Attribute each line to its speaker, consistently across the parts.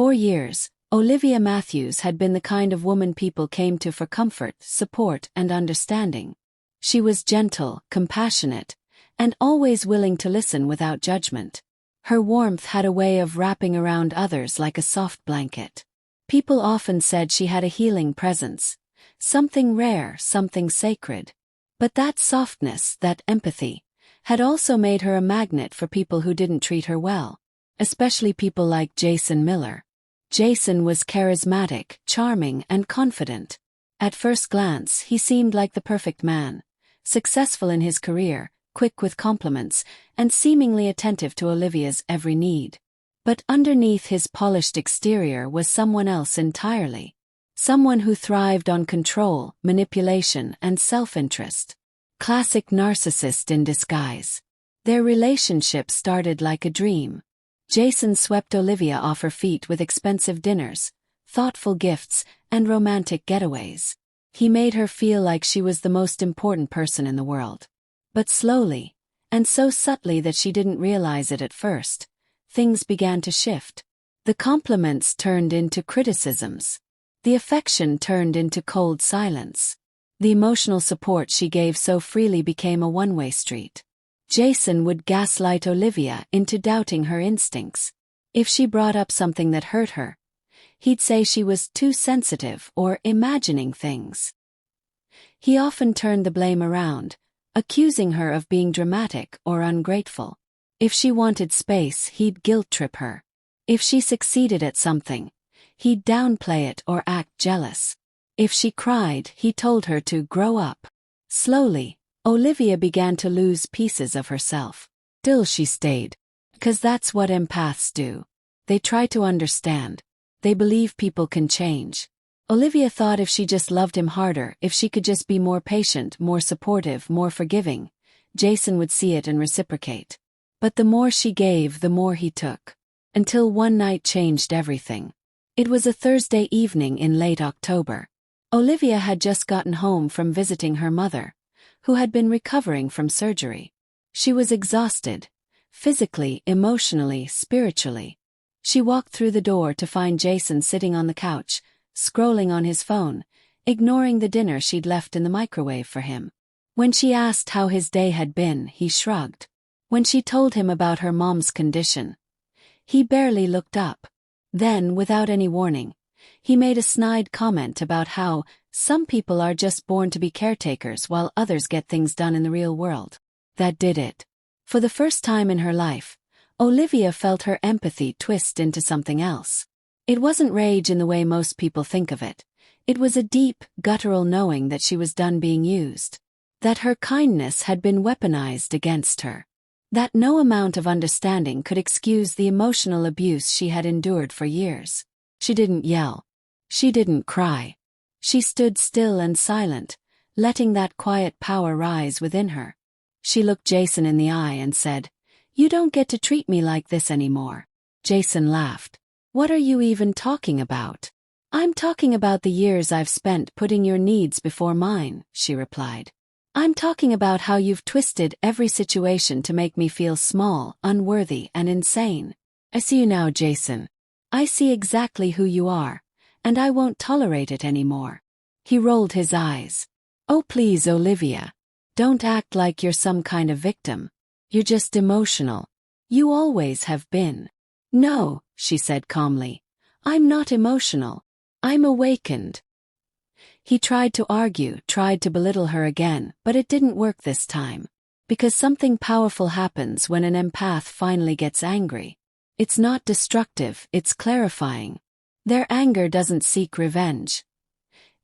Speaker 1: For years, Olivia Matthews had been the kind of woman people came to for comfort, support, and understanding. She was gentle, compassionate, and always willing to listen without judgment. Her warmth had a way of wrapping around others like a soft blanket. People often said she had a healing presence, something rare, something sacred. But that softness, that empathy, had also made her a magnet for people who didn't treat her well, especially people like Jason Miller. Jason was charismatic, charming, and confident. At first glance, he seemed like the perfect man, successful in his career, quick with compliments, and seemingly attentive to Olivia's every need. But underneath his polished exterior was someone else entirely. Someone who thrived on control, manipulation, and self-interest. Classic narcissist in disguise. Their relationship started like a dream. Jason swept Olivia off her feet with expensive dinners, thoughtful gifts, and romantic getaways. He made her feel like she was the most important person in the world. But slowly, and so subtly that she didn't realize it at first, things began to shift. The compliments turned into criticisms. The affection turned into cold silence. The emotional support she gave so freely became a one-way street. Jason would gaslight Olivia into doubting her instincts. If she brought up something that hurt her, he'd say she was too sensitive or imagining things. He often turned the blame around, accusing her of being dramatic or ungrateful. If she wanted space, he'd guilt-trip her. If she succeeded at something, he'd downplay it or act jealous. If she cried, he told her to grow up. Slowly, Olivia began to lose pieces of herself. Still she stayed. Because that's what empaths do. They try to understand. They believe people can change. Olivia thought if she just loved him harder, if she could just be more patient, more supportive, more forgiving, Jason would see it and reciprocate. But the more she gave, the more he took. Until one night changed everything. It was a Thursday evening in late October. Olivia had just gotten home from visiting her mother, who had been recovering from surgery. She was exhausted, physically, emotionally, spiritually. She walked through the door to find Jason sitting on the couch, scrolling on his phone, ignoring the dinner she'd left in the microwave for him. When she asked how his day had been, he shrugged. When she told him about her mom's condition, he barely looked up. Then, without any warning, he made a snide comment about how some people are just born to be caretakers while others get things done in the real world. That did it. For the first time in her life, Olivia felt her empathy twist into something else. It wasn't rage in the way most people think of it. It was a deep, guttural knowing that she was done being used. That her kindness had been weaponized against her. That no amount of understanding could excuse the emotional abuse she had endured for years. She didn't yell. She didn't cry. She stood still and silent, letting that quiet power rise within her. She looked Jason in the eye and said, "You don't get to treat me like this anymore." Jason laughed. "What are you even talking about?" "I'm talking about the years I've spent putting your needs before mine," she replied. "I'm talking about how you've twisted every situation to make me feel small, unworthy, and insane. I see you now, Jason. I see exactly who you are, and I won't tolerate it anymore." He rolled his eyes. "Oh please, Olivia. Don't act like you're some kind of victim. You're just emotional. You always have been." "No," she said calmly. "I'm not emotional. I'm awakened." He tried to argue, tried to belittle her again, but it didn't work this time. Because something powerful happens when an empath finally gets angry. It's not destructive, it's clarifying. Their anger doesn't seek revenge.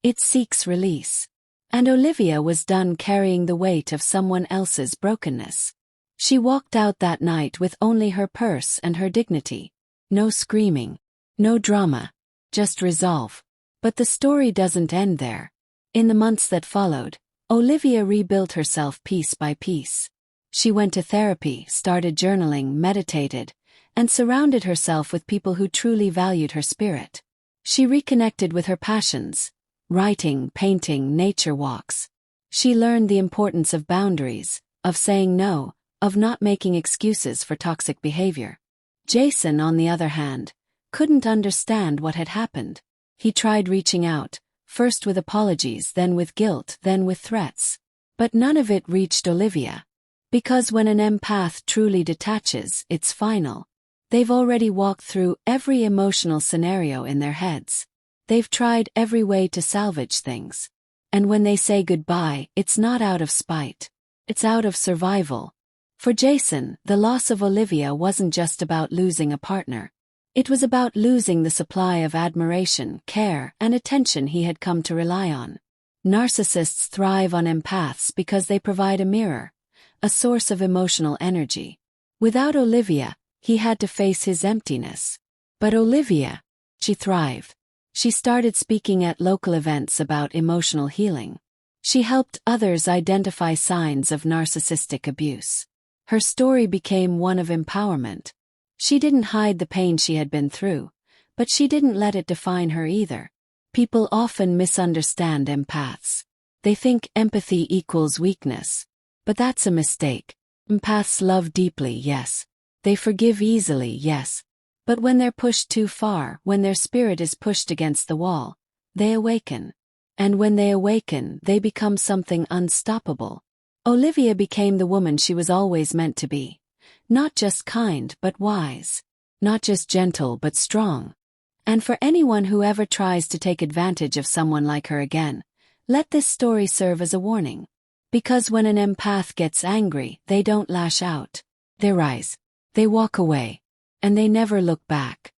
Speaker 1: It seeks release. And Olivia was done carrying the weight of someone else's brokenness. She walked out that night with only her purse and her dignity. No screaming. No drama. Just resolve. But the story doesn't end there. In the months that followed, Olivia rebuilt herself piece by piece. She went to therapy, started journaling, meditated, and surrounded herself with people who truly valued her spirit. She reconnected with her passions: writing, painting, nature walks. She learned the importance of boundaries, of saying no, of not making excuses for toxic behavior. Jason, on the other hand, couldn't understand what had happened. He tried reaching out, first with apologies, then with guilt, then with threats. But none of it reached Olivia. Because when an empath truly detaches, it's final. They've already walked through every emotional scenario in their heads. They've tried every way to salvage things. And when they say goodbye, it's not out of spite. It's out of survival. For Jason, the loss of Olivia wasn't just about losing a partner. It was about losing the supply of admiration, care, and attention he had come to rely on. Narcissists thrive on empaths because they provide a mirror, a source of emotional energy. Without Olivia, he had to face his emptiness. But Olivia, she thrived. She started speaking at local events about emotional healing. She helped others identify signs of narcissistic abuse. Her story became one of empowerment. She didn't hide the pain she had been through, but she didn't let it define her either. People often misunderstand empaths. They think empathy equals weakness. But that's a mistake. Empaths love deeply, yes. They forgive easily, yes. But when they're pushed too far, when their spirit is pushed against the wall, they awaken. And when they awaken, they become something unstoppable. Olivia became the woman she was always meant to be. Not just kind but wise. Not just gentle but strong. And for anyone who ever tries to take advantage of someone like her again, let this story serve as a warning. Because when an empath gets angry, they don't lash out. They rise. They walk away. And they never look back.